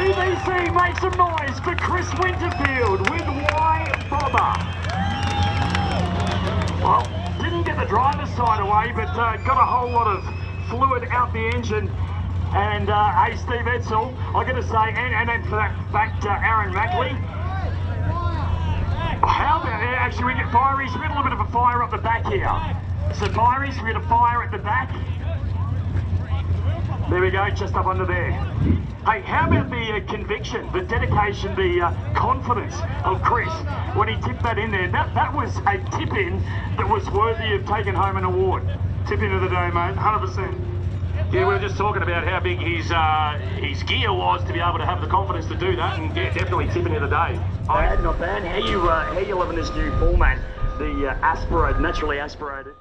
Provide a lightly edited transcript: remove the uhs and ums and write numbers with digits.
UBC, make some noise for Chris Winterfield with YBOTHR. Well, didn't get the driver's side away, but got a whole lot of fluid out the engine. And hey, Steve Edsel, I'm going to say, and then for that fact, Aaron Mackley. How about, actually we get fireys, we had a little bit of a fire up the back here. So fireys, we had a fire at the back. There we go, just up under there. Hey, how about the conviction, the dedication, the confidence of Chris when he tipped that in there? That was a tip-in that was worthy of taking home an award. Tip-in of the day, mate, 100%. Yeah, we were just talking about how big his gear was to be able to have the confidence to do that, and yeah, definitely tip-in of the day. Not bad. How you loving this new format, the naturally aspirated?